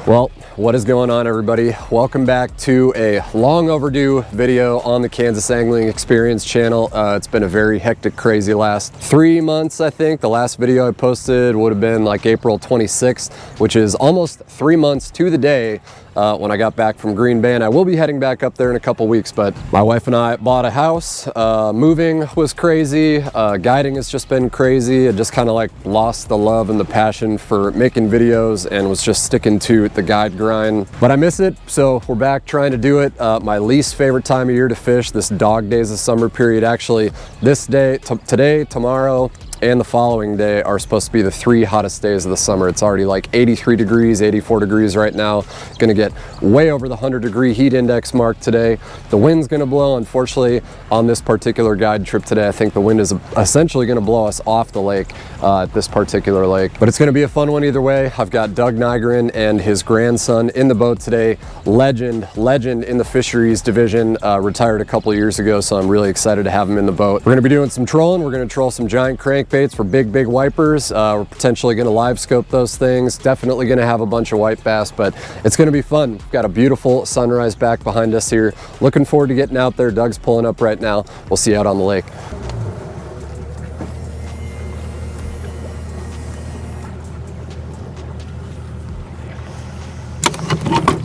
Well, what is going on, everybody? Welcome back to a long overdue video on the Kansas Angling Experience channel. It's been a very hectic, crazy last 3 months, I think. The last video I posted would have been like April 26th, which is almost 3 months to the day when I got back from Green Bay. And I will be heading back up there in a couple weeks, but my wife and I bought a house. Moving was crazy. Guiding has just been crazy. I just kind of like lost the love and the passion for making videos and was just sticking to the guide grind, but I miss it, so we're back trying to do it. My least favorite time of year to fish, this dog days of summer period. Actually, this day, today, tomorrow, and the following day are supposed to be the 3 hottest days of the summer. It's already like 83 degrees, 84 degrees right now. Gonna get way over the 100-degree heat index mark today. The wind's gonna blow. Unfortunately, on this particular guide trip today, I think the wind is essentially gonna blow us off the lake at this particular lake. But it's gonna be a fun one either way. I've got Doug Nygren and his grandson in the boat today. Legend in the fisheries division, retired a couple of years ago, so I'm really excited to have him in the boat. We're gonna be doing some trolling. We're gonna troll some giant crank baits for big wipers. We're potentially going to live scope those things. Definitely going to have a bunch of white bass, but it's going to be fun. We've got a beautiful sunrise back behind us here. Looking forward to getting out there. Doug's pulling up right now. We'll see you out on the lake.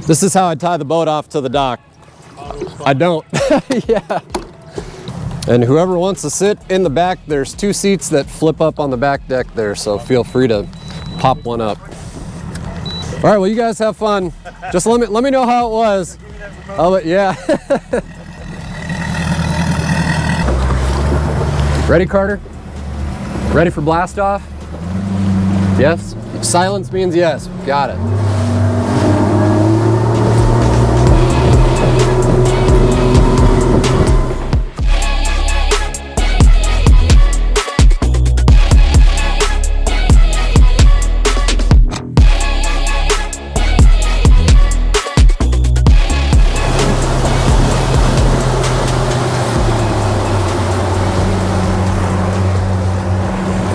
This is how I tie the boat off to the dock. I don't. Yeah. And whoever wants to sit in the back, there's 2 seats that flip up on the back deck there, so feel free to pop one up. All right, well, you guys have fun. Just let me know how it was. Yeah. Ready, Carter? Ready for blast off? Yes? Silence means yes. Got it.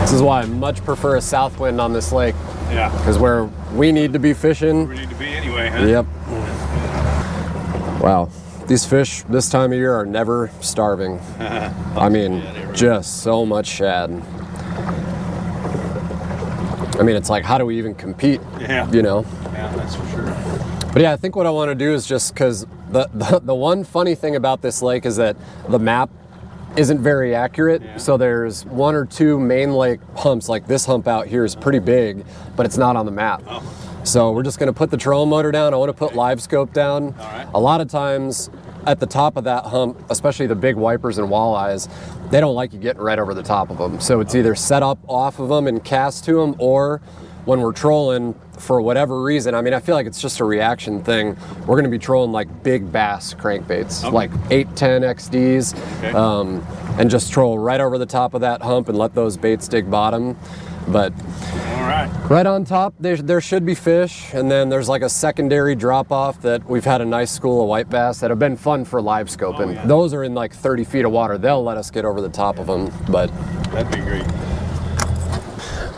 This is why I much prefer a south wind on this lake. Yeah. Because where we need to be fishing. We need to be anyway, huh? Yep. Wow. These fish this time of year are never starving. I mean, just so much shad. I mean, it's like, how do we even compete? Yeah. You know? Yeah, that's for sure. But yeah, I think what I want to do is just because the one funny thing about this lake is that the map isn't very accurate. Yeah. So there's 1 or 2 main lake humps. Like this hump out here is pretty big, but it's not on the map. Oh. So we're just going to put the trolling motor down. I want to put Livescope down. All right. A lot of times at the top of that hump, especially the big wipers and walleyes, they don't like you getting right over the top of them. So it's either set up off of them and cast to them, or when we're trolling, for whatever reason, I mean, I feel like it's just a reaction thing. We're going to be trolling like big bass crankbaits, okay, like 8-10 XDs, okay, and just troll right over the top of that hump and let those baits dig bottom. But right on top, there should be fish, and then there's like a secondary drop off that we've had a nice school of white bass that have been fun for live scoping. Oh, yeah. Those are in like 30 feet of water. They'll let us get over the top of them, but that'd be great.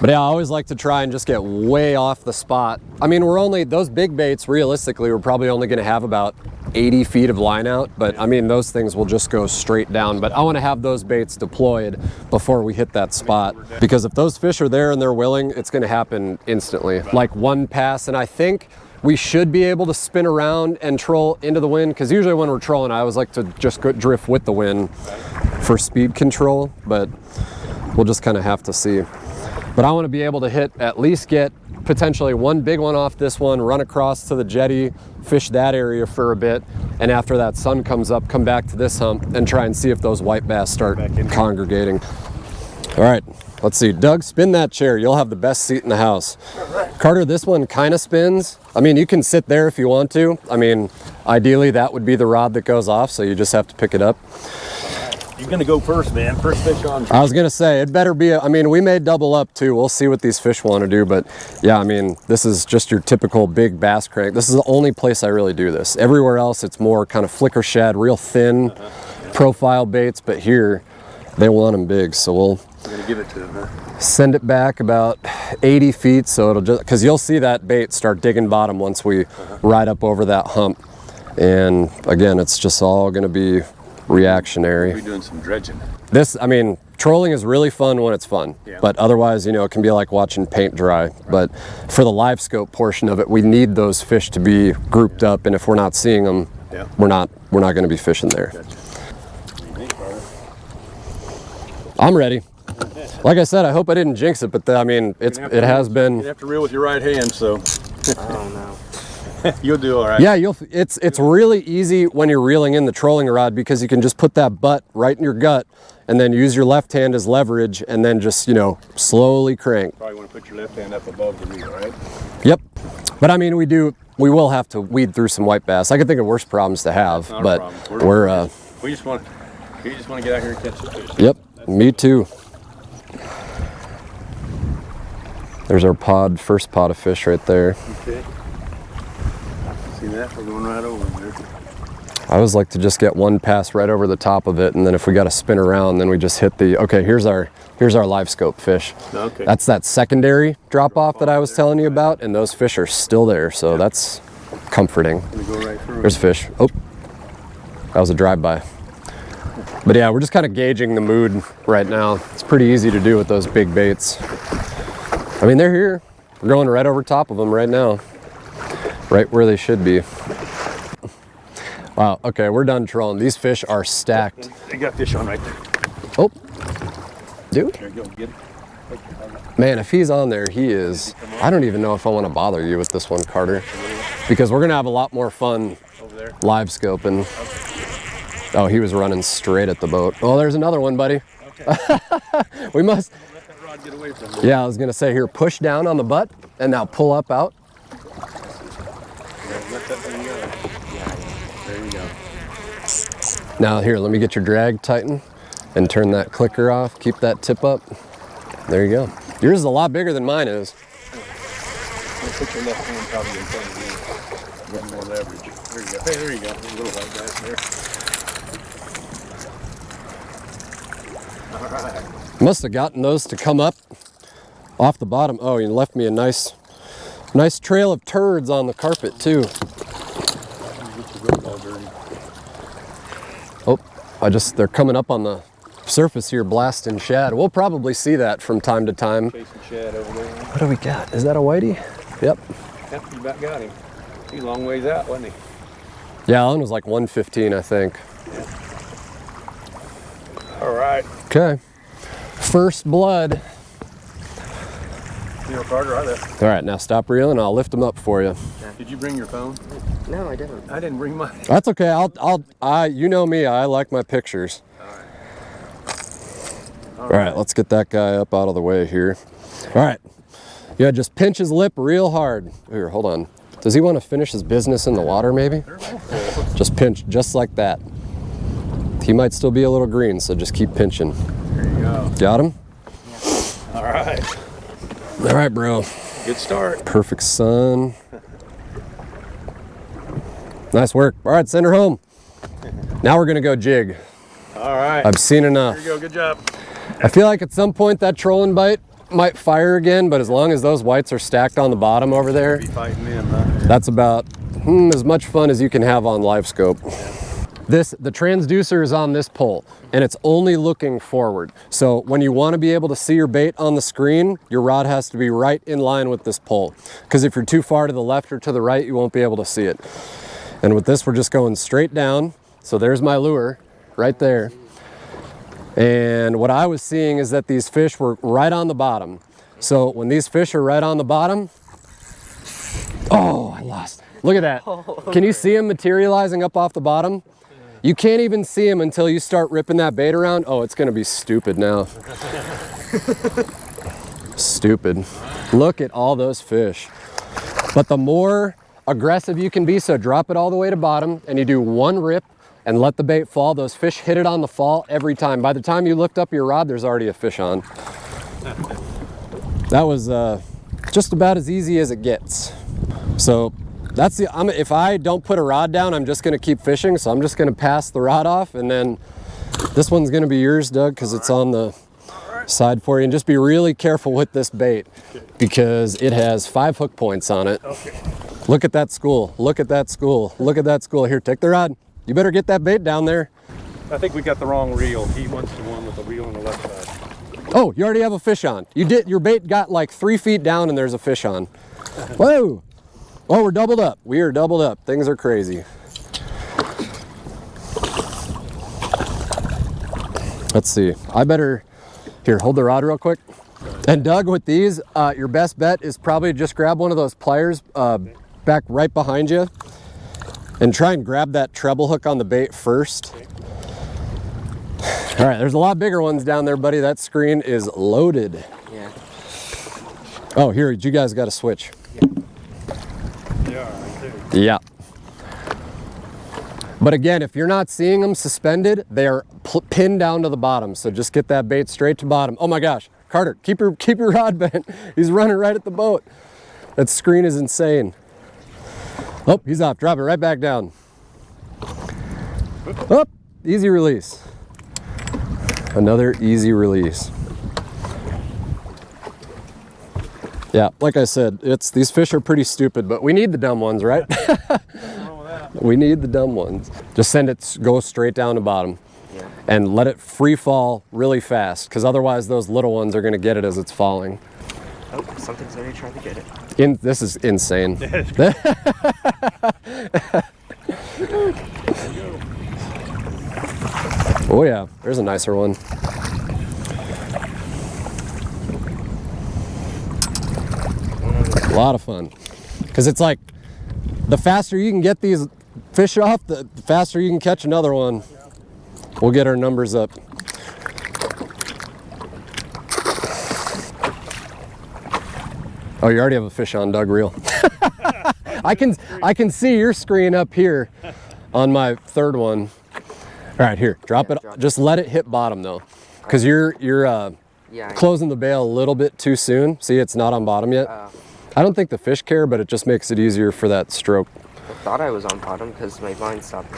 But yeah, I always like to try and just get way off the spot. I mean, those big baits, realistically, we're probably only gonna have about 80 feet of line out, but I mean, those things will just go straight down. But I wanna have those baits deployed before we hit that spot. Because if those fish are there and they're willing, it's gonna happen instantly. Like one pass, and I think we should be able to spin around and troll into the wind, because usually when we're trolling, I always like to just go drift with the wind for speed control, but we'll just kind of have to see. But I want to be able to at least get potentially one big one off this one, run across to the jetty, fish that area for a bit, and after that sun comes up, come back to this hump and try and see if those white bass start congregating. All right, let's see. Doug, spin that chair. You'll have the best seat in the house. Carter, this one kind of spins. I mean, you can sit there if you want to. I mean, ideally that would be the rod that goes off, so you just have to pick it up. You're gonna go first, man. First fish on. I was gonna say, it better be, I mean, we may double up too. We'll see what these fish want to do, but yeah, I mean, this is just your typical big bass crank. This is the only place I really do this. Everywhere else, it's more kind of flicker shad, real thin profile baits, but here, they want them big, so I'm gonna give it to him, huh? Send it back about 80 feet, so it'll just, because you'll see that bait start digging bottom once we ride up over that hump. And again, it's just all gonna be reactionary. We're doing some dredging. This, I mean, trolling is really fun when it's fun, Yeah. but otherwise, you know, it can be like watching paint dry. Right. But for the live scope portion of it, we need those fish to be grouped up, and if we're not seeing them, we're not going to be fishing there. Gotcha. I'm ready. Like I said, I hope I didn't jinx it, but I mean, it has been. You have to reel with your right hand, so. Oh no. You'll do all right. Yeah, it's really easy when you're reeling in the trolling rod, because you can just put that butt right in your gut and then use your left hand as leverage and then just, you know, slowly crank. Probably want to put your left hand up above the reel, right? Yep. But I mean, we will have to weed through some white bass. I could think of worse problems to have, but we just want to get out here and catch some fish. Yep. Me too. There's our first pod of fish right there. Okay. See that? We're going right over there. I always like to just get one pass right over the top of it, and then if we got to spin around, then we just hit the, okay, here's our live scope fish. Okay. That's that secondary drop off that I was telling you about, and those fish are still there, so that's comforting. Gonna go right through. There's fish. Oh, that was a drive-by. But yeah, we're just kind of gauging the mood right now. It's pretty easy to do with those big baits. I mean, they're here. We're going right over top of them right now. Right where they should be. Wow, okay, we're done trolling. These fish are stacked. They got fish on right there. Oh, dude. There you go, get it. Man, if he's on there, he is. I don't even know if I want to bother you with this one, Carter, because we're gonna have a lot more fun over there. Live scoping. Oh, he was running straight at the boat. Oh, there's another one, buddy. Okay. We must. Let that rod get away from you. Yeah, I was gonna say, here, push down on the butt and now pull up out. Let that thing go. Yeah, there you go. Now here, let me get your drag tighten and turn that clicker off. Keep that tip up. There you go. Yours is a lot bigger than mine is. Put your left hand probably in front of you. Get more leverage. There you go. Hey, there you go. A little white bass there. All right. Must have gotten those to come up off the bottom. Oh, you left me a nice trail of turds on the carpet too. Oh, they're coming up on the surface here, blasting shad. We'll probably see that from time to time. Chasing shad over there. What do we got? Is that a whitey? Yep. Yep, you about got him. He's a long ways out, wasn't he? Yeah, that one was like 115, I think. All right. Okay. First blood. You know, Carter, I left. All right, now stop reeling. I'll lift them up for you. Did you bring your phone? No, I didn't. I didn't bring mine. That's okay. You know me. I like my pictures. All right, let's get that guy up out of the way here. All right. Yeah, just pinch his lip real hard. Here, hold on. Does he want to finish his business in the water, maybe? Just pinch, just like that. He might still be a little green, so just keep pinching. There you go. Got him? All right. All right, bro. Good start. Perfect sun. Nice work. All right, send her home. Now we're gonna go jig. All right. I've seen enough. There you go. Good job. I feel like at some point that trolling bite might fire again, but as long as those whites are stacked on the bottom over there, Be fighting them, huh? that's about as much fun as you can have on Livescope. The transducer is on this pole and it's only looking forward. So when you want to be able to see your bait on the screen, your rod has to be right in line with this pole. Because if you're too far to the left or to the right, you won't be able to see it. And with this, we're just going straight down. So there's my lure right there. And what I was seeing is that these fish were right on the bottom. So when these fish are right on the bottom, oh, I lost. Look at that. Can you see them materializing up off the bottom? You can't even see them until you start ripping that bait around. Oh, it's gonna be stupid now. Stupid. Look at all those fish. But the more aggressive you can be, so drop it all the way to bottom and you do one rip and let the bait fall. Those fish hit it on the fall every time. By the time you lift up your rod, there's already a fish on. That was just about as easy as it gets. So that's if I don't put a rod down, I'm just gonna keep fishing. So I'm just gonna pass the rod off, and then this one's gonna be yours, Doug, because it's on the side for you, and just be really careful with this bait because it has 5 hook points on it. Okay. Look at that school. Look at that school. Look at that school. Here, take the rod. You better get that bait down there. I think we got the wrong reel. He wants the one with the reel on the left side. Oh, you already have a fish on. You did. Your bait got like 3 feet down and there's a fish on. Whoa. Oh, we're doubled up. We are doubled up. Things are crazy. Let's see. I better, here, hold the rod real quick. And Doug, with these, your best bet is probably just grab one of those pliers back right behind you and try and grab that treble hook on the bait first. All right, there's a lot bigger ones down there, buddy. That screen is loaded. Yeah. Oh, here, you guys got to switch. Yeah, right there. Yeah. But again, if you're not seeing them suspended, they are pinned down to the bottom. So just get that bait straight to bottom. Oh my gosh, Carter, keep your rod bent. He's running right at the boat. That screen is insane. Oh, he's off. Drop it right back down. Oh, easy release. Another easy release. Yeah, like I said, these fish are pretty stupid, but we need the dumb ones, right? We need the dumb ones. Just go straight down to bottom. Yeah. And let it free fall really fast, because otherwise those little ones are going to get it as it's falling. Oh, something's already trying to get it. This is insane. Oh yeah, there's a nicer one. A lot of fun. Because it's like, the faster you can get these fish off, the faster you can catch another one. We'll get our numbers up. Oh, you already have a fish on, Doug, reel. I can see your screen up here on my third one. All right, here, drop it. Just let it hit bottom though, because you're closing the bail a little bit too soon. See, it's not on bottom yet. I don't think the fish care, but it just makes it easier for that stroke. I thought I was on bottom because my line stopped.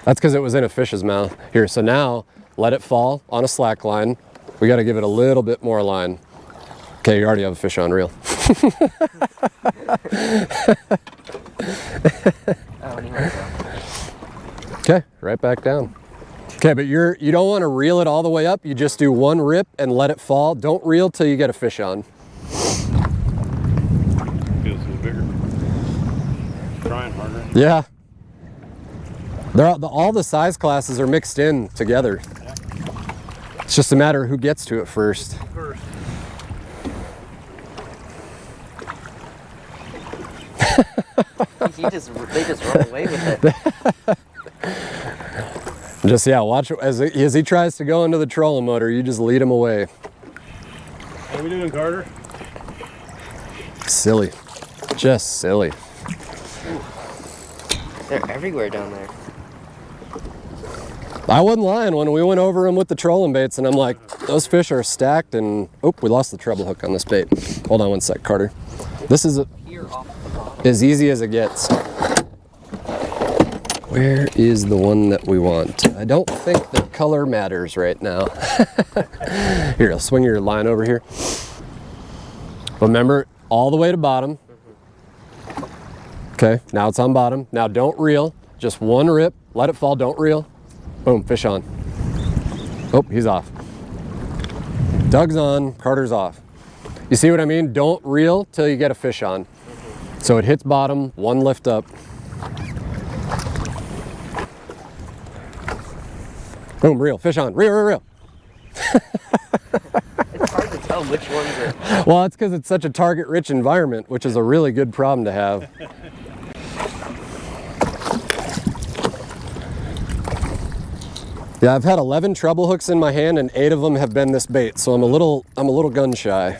That's because it was in a fish's mouth. Here, so now let it fall on a slack line. We got to give it a little bit more line. Okay, you already have a fish on reel. Okay, right back down. Okay, but you don't want to reel it all the way up. You just do one rip and let it fall. Don't reel till you get a fish on. Feels a little bigger. Trying harder. Yeah. All the size classes are mixed in together. Yeah. It's just a matter of who gets to it first. They just run away with it. Just, yeah, watch as he tries to go into the trolling motor, you just lead him away. How we doing, Carter? Silly. Just silly. They're everywhere down there. I wasn't lying when we went over them with the trolling baits, and I'm like, those fish are stacked, and oh, we lost the treble hook on this bait. Hold on one sec, Carter. This is as easy as it gets. Where is the one that we want? I don't think the color matters right now. Here, I'll swing your line over here. Remember, all the way to bottom. Okay, now it's on bottom. Now don't reel, just one rip, let it fall, don't reel. Boom, fish on. Oh, he's off. Doug's on, Carter's off. You see what I mean? Don't reel till you get a fish on. So it hits bottom, one lift up. Boom, reel, fish on, reel, reel, reel. It's hard to tell which ones are. Well, it's because it's such a target-rich environment, which is a really good problem to have. Yeah, I've had 11 treble hooks in my hand, and 8 of them have been this bait, so I'm a little gun shy.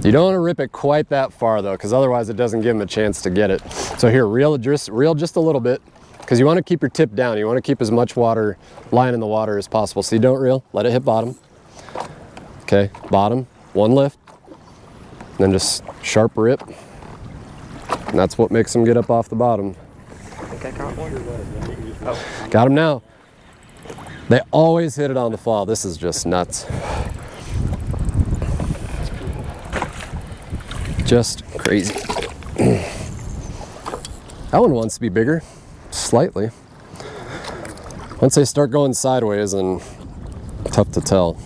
You don't want to rip it quite that far though, because otherwise it doesn't give him a chance to get it. So here, reel just a little bit, because you want to keep your tip down. You want to keep as much water, line in the water as possible. So you don't reel, let it hit bottom. Okay, bottom, one lift, and then just sharp rip. And that's what makes them get up off the bottom. I think I caught one. Oh. Got him now. They always hit it on the fall. This is just nuts. Just crazy. That one wants to be bigger, slightly. Once they start going sideways, and tough to tell.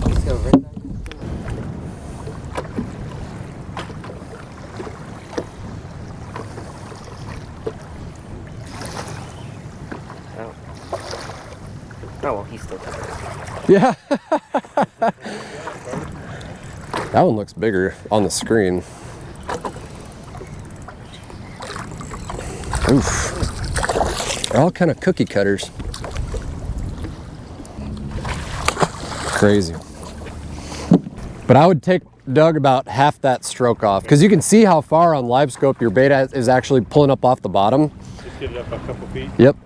Let's go right back. Oh. Oh, well, he's still coming. Yeah. That one looks bigger on the screen. Oof. They're all kind of cookie cutters. Crazy. But I would take, Doug, about half that stroke off, because you can see how far on Livescope your bait is actually pulling up off the bottom. Just get it up a couple feet. Yep.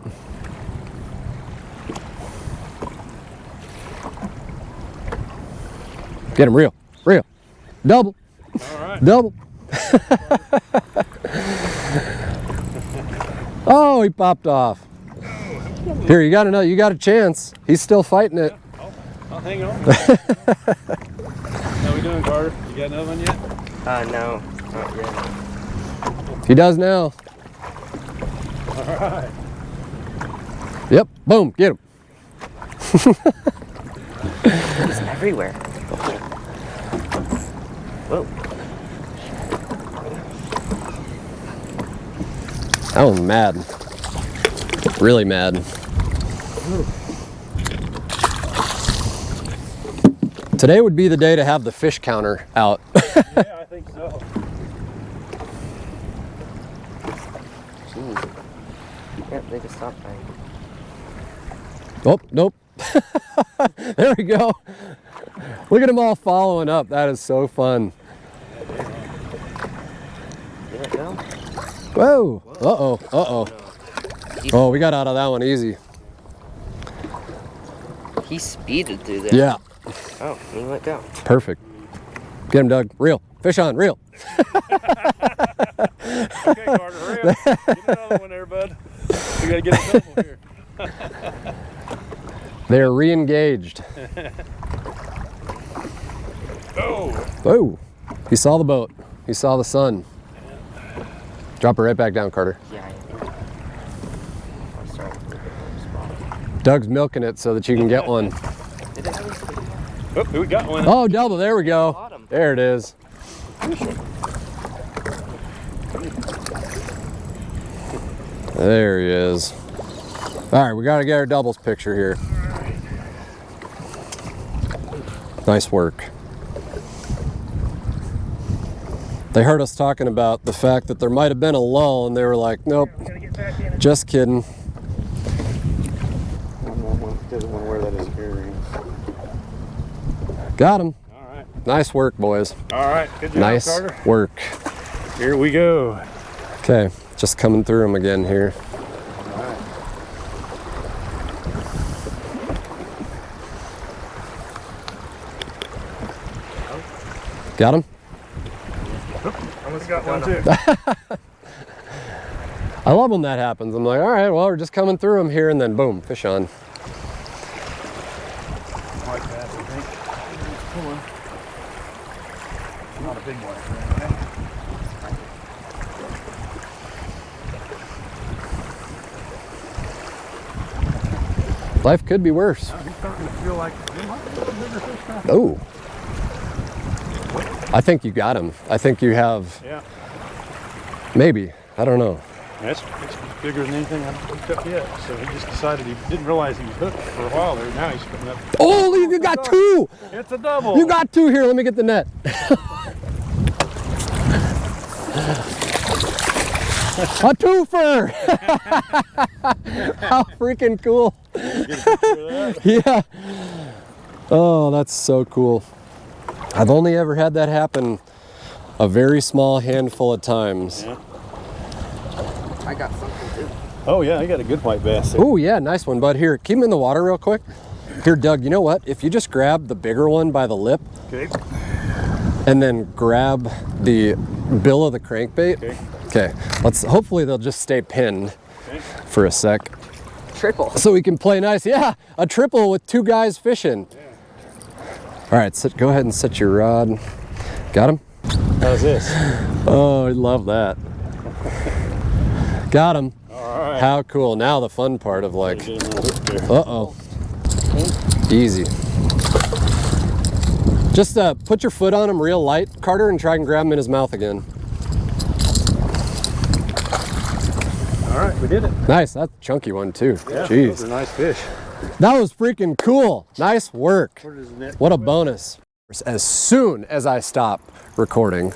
Get him real, real. Double. All right. Double. Oh, he popped off. Here, you got to know, you got a chance. He's still fighting it. I'll hang on. How we doing, Carter? You got another one yet? No, not yet. He does now. All right. Yep, boom, get him. He's everywhere. Whoa. That one's mad. Really mad. Today would be the day to have the fish counter out. Yeah, I think so. Jeez. Yep, they just stopped buying. Oh, nope. There we go. Look at them all following up. That is so fun. Did it go? Whoa. Uh-oh. Uh-oh. No. Oh, we got out of that one easy. He speeded through there. Yeah. Oh, he went down. Perfect. Get him, Doug. Reel. Fish on. Reel. Okay, Carter, hurry up. Get another one there, bud. We gotta get a double here. They're re-engaged. Oh! Oh. He saw the boat. He saw the sun. Drop it right back down, Carter. Yeah, I think. I'll start with the spot. Doug's milking it so that you can get one. Did it have a sticky? Oh, we got one. Oh, double. There we go. Bottom. There it is. There he is. All right, we got to get our doubles picture here. Nice work. They heard us talking about the fact that there might have been a lull, and they were like, nope, just kidding. Doesn't want to wear that as earrings. Got him. All right. Nice work, boys. All right. Good job, Nice Carter. work. Here we go. Okay, just coming through them again here. All right. Got him? Almost got one too. I love when that happens. I'm like, all right, well, we're just coming through them here, and then boom, fish on. White bass, I think. Not a big one. Life could be worse. He's starting to feel like it might be a bigger fish now. Oh. I think you got him. I think you have, Yeah. maybe. I don't know. That's bigger than anything I've picked up yet. So he just decided he didn't realize he was hooked for a while there. Now he's putting up. Oh, you got two. It's a double. You got two here. Let me get the net. A twofer. How freaking cool. Yeah. Oh, that's so cool. I've only ever had that happen a very small handful of times. Yeah. I got something too. Oh yeah, I got a good white bass there. Oh yeah, nice one, bud. Here, keep him in the water real quick. Here, Doug, you know what? If you just grab the bigger one by the lip Okay. and then grab the bill of the crankbait, Okay. Okay, hopefully they'll just stay pinned for a sec. Triple. So we can play nice. Yeah, a triple with 2 guys fishing. All right, go ahead and set your rod. Got him? How's this? Oh, I love that. Got him. All right. How cool. Now the fun part of like, uh-oh. Easy. Just put your foot on him real light, Carter, and try and grab him in his mouth again. All right, we did it. Nice, that's a chunky one too. Yeah, Jeez. those are nice fish. That was freaking cool. Nice work. Where does the net What a bonus. As soon as I stop recording.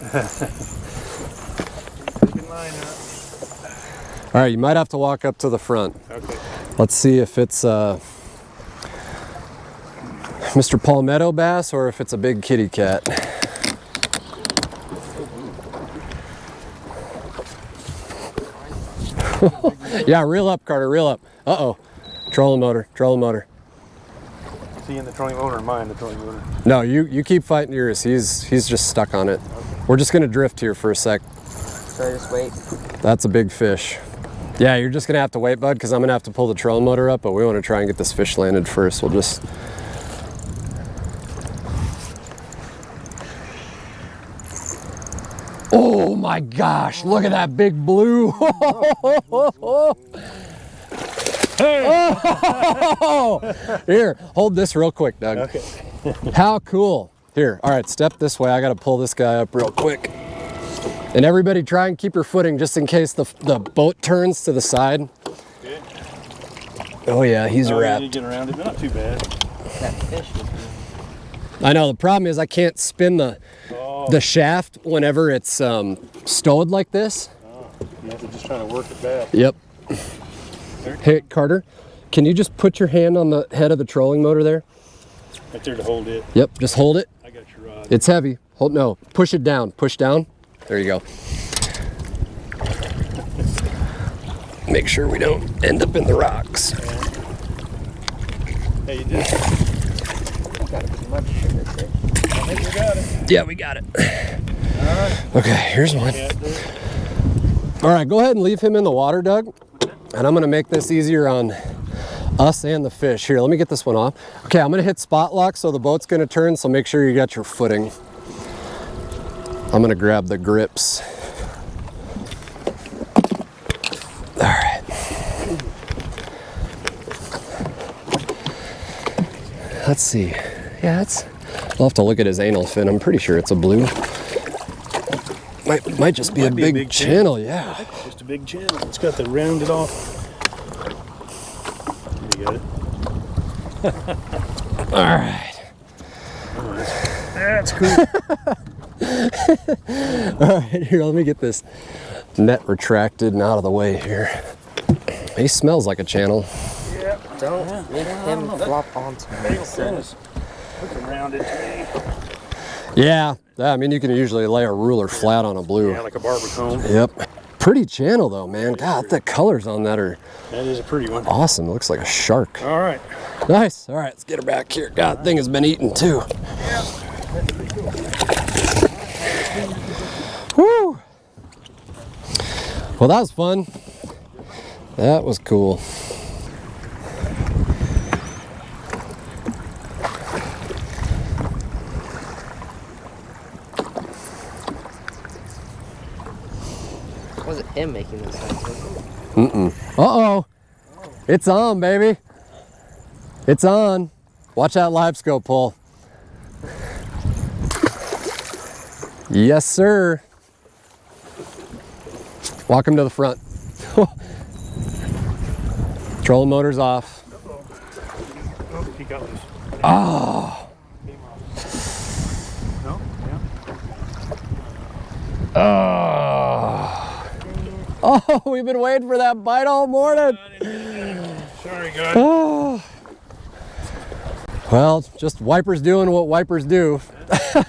All right, you might have to walk up to the front. Okay. Let's see if it's Mr. Palmetto bass or if it's a big kitty cat. Yeah, reel up, Carter, reel up. Uh-oh. Trolling motor, trolling motor. Is he in the trolling motor or mine, the trolling motor? No, you keep fighting yours. He's just stuck on it. Okay. We're just gonna drift here for a sec. So just wait. That's a big fish. Yeah, you're just gonna have to wait, bud, because I'm gonna have to pull the trolling motor up, but we want to try and get this fish landed first. We'll just... Oh my gosh, look at that big blue. Oh! Here, hold this real quick, Doug. Okay. How cool. Here, all right, step this way. I gotta pull this guy up real quick. And everybody try and keep your footing just in case the boat turns to the side. Okay. Oh yeah, he's wrapped. You get around it, but not too bad. That fish was good. I know, the problem is I can't spin the shaft whenever it's stowed like this. Oh, you have to just try to work it back. Yep. Hey, Carter, can you just put your hand on the head of the trolling motor there? Right there to hold it. Yep, just hold it. I got your rod. It's heavy. No, push it down. Push down. There you go. Make sure we don't end up in the rocks. Hey, you did. Got too much sugar there. I think we got it. Yeah, we got it. All right. Okay, here's one. Yeah, there. All right, go ahead and leave him in the water, Doug. And I'm gonna make this easier on us and the fish. Here, let me get this one off. Okay, I'm gonna hit spot lock so the boat's gonna turn, so make sure you got your footing. I'm gonna grab the grips. All right. Let's see. Yeah, I'll have to look at his anal fin. I'm pretty sure it's a blue. Might just be a big channel, yeah. It's just a big channel. It's got the rounded off. You got it. All right. Oh, that's cool. All right, here, let me get this net retracted and out of the way here. He smells like a channel. Yeah. Don't let him flop onto me. Looking rounded to me. Yeah, I mean, you can usually lay a ruler flat on a blue. Yeah, like a barber comb. Yep. Pretty channel though, man. God, the colors on that are That is a pretty one. awesome. It looks like a shark. All right. Nice. All right, let's get her back here. God, the thing has been eaten too. Woo! Well, that was fun. That was cool. Wasn't him making this sound, was it? Uh-oh. It's on, baby. It's on. Watch that Livescope pull. Yes, sir. Walk him to the front. Trolling motor's off. Oh, he got loose. Oh. No? Yeah. Oh. Oh, we've been waiting for that bite all morning. Sorry, guys. Oh. Well, just wipers doing what wipers do. Back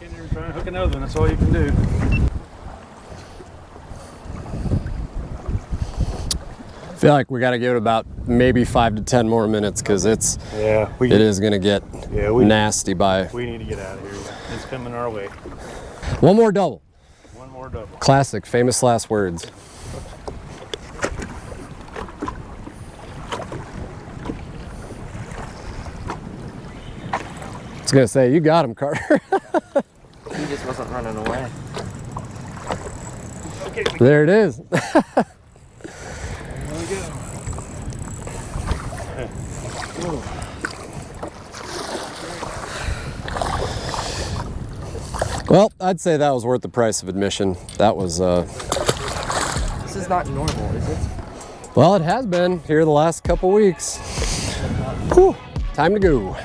in there and try and hook another one. That's all you can do. I feel like we got to give it about maybe 5 to 10 more minutes because it is going to get nasty by. We need to get out of here. It's coming our way. One more double. One more. or double. Classic, famous last words. I was gonna say, you got him, Carter. He just wasn't running away. Okay, There it is. there we go. Well, I'd say that was worth the price of admission. That was, This is not normal, is it? well, it has been here the last couple weeks. Whew, time to go.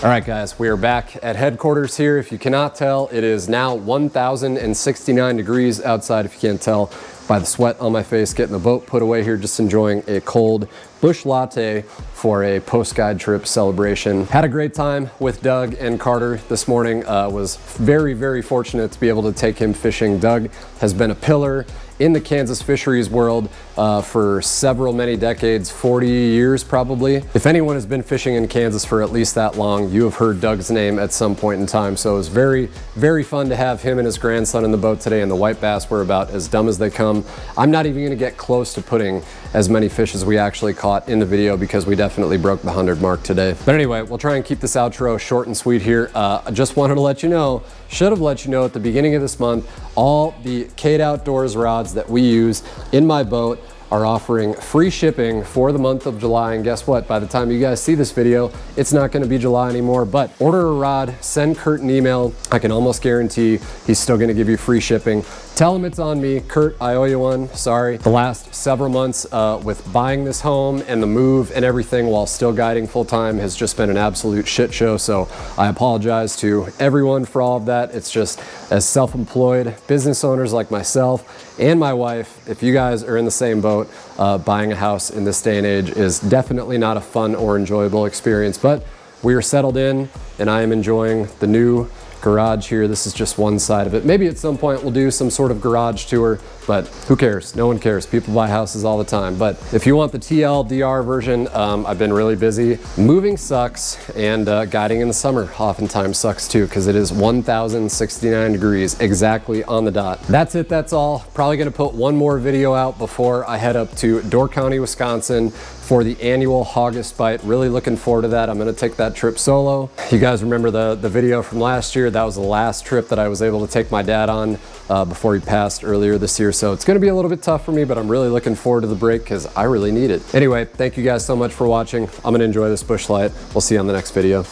All right, guys, we are back at headquarters here. If you cannot tell, it is now 1,069 degrees outside. If you can't tell by the sweat on my face, getting the boat put away here, just enjoying a cold bush latte for a post-guide trip celebration. Had a great time with Doug and Carter this morning. Was very, very fortunate to be able to take him fishing. Doug has been a pillar in the Kansas fisheries world for many decades, 40 years probably. If anyone has been fishing in Kansas for at least that long, you have heard Doug's name at some point in time. So it was very, very fun to have him and his grandson in the boat today, and the white bass were about as dumb as they come. I'm not even gonna get close to putting as many fish as we actually caught in the video because we definitely broke the 100 mark today. But anyway, we'll try and keep this outro short and sweet here. I just wanted to let you know, should have let you know at the beginning of this month, all the Cade Outdoors rods that we use in my boat are offering free shipping for the month of July. And guess what? By the time you guys see this video, it's not gonna be July anymore, but order a rod, send Kurt an email. I can almost guarantee he's still gonna give you free shipping. Tell him it's on me. Kurt, I owe you one, sorry. The last several months with buying this home and the move and everything while still guiding full time has just been an absolute shit show. So I apologize to everyone for all of that. It's just as self-employed business owners like myself and my wife, if you guys are in the same boat, buying a house in this day and age is definitely not a fun or enjoyable experience, but we are settled in and I am enjoying the new garage here. This is just one side of it. Maybe at some point we'll do some sort of garage tour, but who cares? No one cares. People buy houses all the time. But if you want the TLDR version, I've been really busy. Moving sucks, and guiding in the summer oftentimes sucks too, because it is 1,069 degrees exactly on the dot. That's it, that's all. Probably gonna put one more video out before I head up to Door County, Wisconsin for the annual August bite. Really looking forward to that. I'm gonna take that trip solo. You guys remember the video from last year? That was the last trip that I was able to take my dad on before he passed earlier this year. So it's gonna be a little bit tough for me, but I'm really looking forward to the break because I really need it. Anyway, thank you guys so much for watching. I'm gonna enjoy this bush light. We'll see you on the next video.